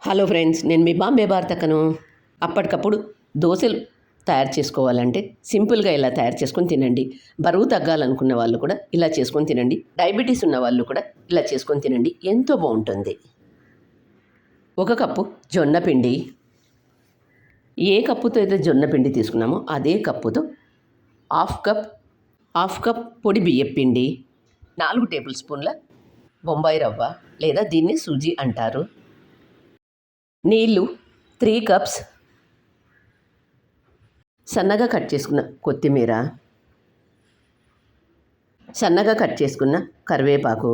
Hello friends, నేను మీ బాంబే భారతకను. అప్పటికప్పుడు దోశలు తయారు చేసుకోవాలంటే సింపుల్గా ఇలా తయారు చేసుకొని తినండి. బరువు తగ్గాలనుకున్న వాళ్ళు కూడా ఇలా చేసుకొని తినండి. డయాబెటీస్ ఉన్న వాళ్ళు కూడా ఇలా చేసుకొని తినండి, ఎంతో బాగుంటుంది. 1 కప్పు జొన్న పిండి. ఏ కప్పుతో అయితే జొన్న పిండి తీసుకున్నామో అదే కప్పుతో హాఫ్ కప్ పొడి బియ్యం పిండి, 4 టేబుల్ స్పూన్ల బొంబాయి రవ్వ లేదా దీన్ని సూజీ అంటారు, నీళ్ళు 3 కప్స్, సన్నగా కట్ చేసుకున్న కొత్తిమీర, సన్నగా కట్ చేసుకున్న కరివేపాకు.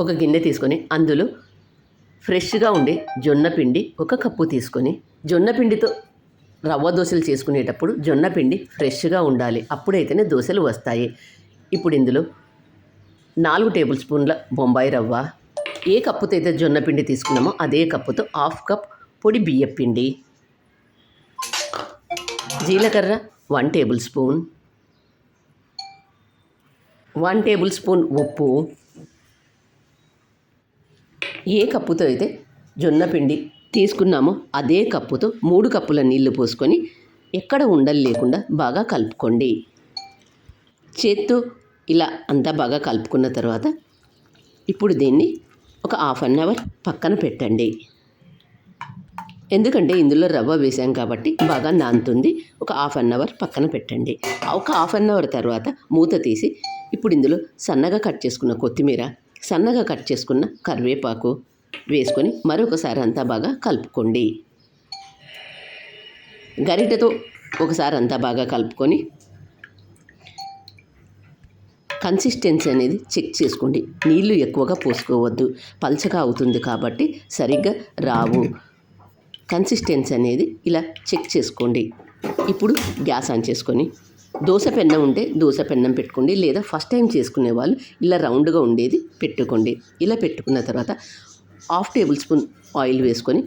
ఒక గిన్నె తీసుకొని అందులో ఫ్రెష్గా ఉండే జొన్న పిండి 1 కప్పు తీసుకొని, జొన్న పిండితో రవ్వ దోశలు చేసుకునేటప్పుడు జొన్న పిండి ఫ్రెష్గా ఉండాలి, అప్పుడైతేనే దోశలు వస్తాయి. ఇప్పుడు ఇందులో 4 టేబుల్ స్పూన్ల బొంబాయి రవ్వ, ఏ కప్పుతో అయితే జొన్న పిండి తీసుకున్నామో అదే కప్పుతో హాఫ్ కప్ పొడి బియ్యం పిండి, జీలకర్ర 1 టేబుల్ స్పూన్, 1 టేబుల్ స్పూన్ ఉప్పు. ఏ కప్పుతో అయితే జొన్న పిండి తీసుకున్నామో అదే కప్పుతో 3 కప్పుల నీళ్లు పోసుకొని ఎక్కడ ఉండలు లేకుండా బాగా కలుపుకోండి. చేత్తో ఇలా అంతా బాగా కలుపుకున్న తర్వాత ఇప్పుడు దీన్ని ఒక హాఫ్ అన్ అవర్ పక్కన పెట్టండి. ఎందుకంటే ఇందులో రవ్వ వేసాం కాబట్టి బాగా నానుతుంది. ఒక హాఫ్ అన్ అవర్ పక్కన పెట్టండి. ఒక హాఫ్ అన్ అవర్ తర్వాత మూత తీసి ఇప్పుడు ఇందులో సన్నగా కట్ చేసుకున్న కొత్తిమీర, సన్నగా కట్ చేసుకున్న కరివేపాకు వేసుకొని మరొకసారి అంతా బాగా కలుపుకోండి. గరిటెతో ఒకసారి అంతా బాగా కలుపుకొని కన్సిస్టెన్సీ అనేది చెక్ చేసుకోండి. నీళ్లు ఎక్కువగా పోసుకోవద్దు, పల్చగా అవుతుంది కాబట్టి సరిగ్గా రావు. కన్సిస్టెన్సీ అనేది ఇలా చెక్ చేసుకోండి. ఇప్పుడు గ్యాస్ ఆన్ చేసుకొని దోశ పెన్నం ఉంటే దోశ పెన్నం పెట్టుకోండి, లేదా ఫస్ట్ టైం చేసుకునే వాళ్ళు ఇలా రౌండ్గా ఉండేది పెట్టుకోండి. ఇలా పెట్టుకున్న తర్వాత హాఫ్ టేబుల్ స్పూన్ ఆయిల్ వేసుకొని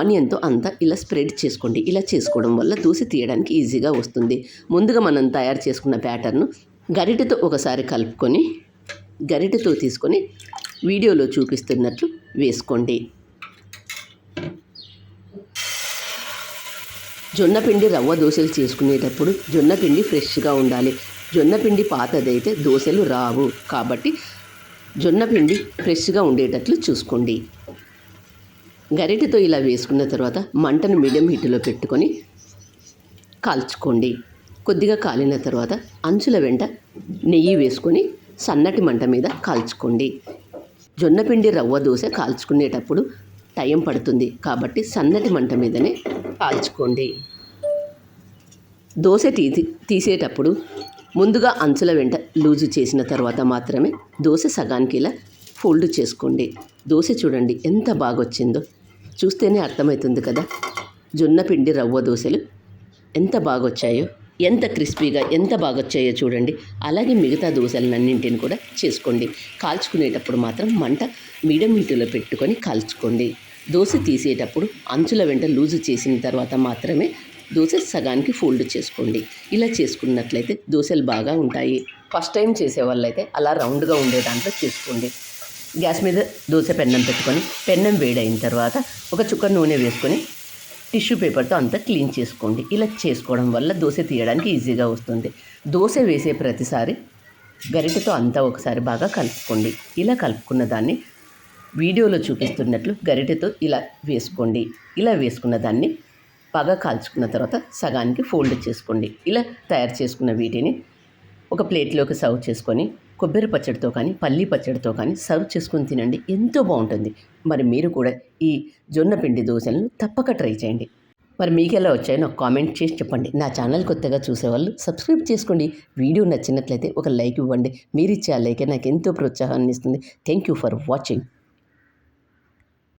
ఆనియన్తో అంతా ఇలా స్ప్రెడ్ చేసుకోండి. ఇలా చేసుకోవడం వల్ల దోశ తీయడానికి ఈజీగా వస్తుంది. ముందుగా మనం తయారు చేసుకున్న బ్యాటర్ను గరిటెతో ఒకసారి కలుపుకొని గరిటెతో తీసుకొని వీడియోలో చూపిస్తున్నట్లు వేసుకోండి. జొన్నపిండి రవ్వ దోశలు చేసుకునేటప్పుడు జొన్నపిండి ఫ్రెష్గా ఉండాలి. జొన్నపిండి పాతదైతే దోశలు రావు, కాబట్టి జొన్నపిండి ఫ్రెష్గా ఉండేటట్లు చూసుకోండి. గరిటెతో ఇలా వేసుకున్న తర్వాత మంటను మీడియం హీట్లో పెట్టుకొని కాల్చుకోండి. కొద్దిగా కాలిన తర్వాత అంచుల వెంట నెయ్యి వేసుకొని సన్నటి మంట మీద కాల్చుకోండి. జొన్నపిండి రవ్వ దోశ కాల్చుకునేటప్పుడు టైం పడుతుంది, కాబట్టి సన్నటి మంట మీదనే కాల్చుకోండి. దోశ తీసేటప్పుడు ముందుగా అంచుల వెంట లూజు చేసిన తర్వాత మాత్రమే దోశ సగానికి ఇలా ఫోల్డ్ చేసుకోండి. దోశ చూడండి ఎంత బాగా వచ్చిందో, చూస్తేనే అర్థమవుతుంది కదా. జొన్నపిండి రవ్వ దోశలు ఎంత బాగా వచ్చాయో, ఎంత క్రిస్పీగా ఎంత బాగా వచ్చాయో చూడండి. అలాగే మిగతా దోశలన్నింటిని కూడా చేసుకోండి. కాల్చుకునేటప్పుడు మాత్రం మంట మీడియం హీటులో పెట్టుకొని కాల్చుకోండి. దోశ తీసేటప్పుడు అంచుల వెంట లూజు చేసిన తర్వాత మాత్రమే దోశ సగానికి ఫోల్డ్ చేసుకోండి. ఇలా చేసుకున్నట్లయితే దోశలు బాగా ఉంటాయి. ఫస్ట్ టైం చేసే వాళ్ళైతే అలా రౌండ్గా ఉండే దాంట్లో చేసుకోండి. గ్యాస్ మీద దోశ పెన్నం పెట్టుకొని పెన్నం వేడైన తర్వాత ఒక చుక్క నూనె వేసుకొని టిష్యూ పేపర్తో అంతా క్లీన్ చేసుకోండి. ఇలా చేసుకోవడం వల్ల దోశ తీయడానికి ఈజీగా వస్తుంది. దోశ వేసే ప్రతిసారి గరిటెతో అంతా ఒకసారి బాగా కలుపుకోండి. ఇలా కలుపుకున్న దాన్ని వీడియోలో చూపిస్తున్నట్లు గరిటెతో ఇలా వేసుకోండి. ఇలా వేసుకున్న దాన్ని బాగా కాల్చుకున్న తర్వాత సగానికి ఫోల్డ్ చేసుకోండి. ఇలా తయారు చేసుకున్న వీటిని ఒక ప్లేట్లోకి సర్వ్ చేసుకొని కొబ్బరి పచ్చడితో కానీ పల్లీ పచ్చడితో కానీ సర్వ్ చేసుకొని తినండి, ఎంతో బాగుంటుంది. మరి మీరు కూడా ఈ జొన్న పిండి దోశలను తప్పక ట్రై చేయండి. మరి మీకు ఎలా వచ్చాయో నాకు కామెంట్ చేసి చెప్పండి. నా ఛానల్ కొత్తగా చూసేవాళ్ళు సబ్స్క్రైబ్ చేసుకోండి. వీడియో నచ్చినట్లయితే ఒక లైక్ ఇవ్వండి. మీరు ఇచ్చే ఆ లైకే నాకు ఎంతో ప్రోత్సాహాన్ని ఇస్తుంది. Thank you for watching.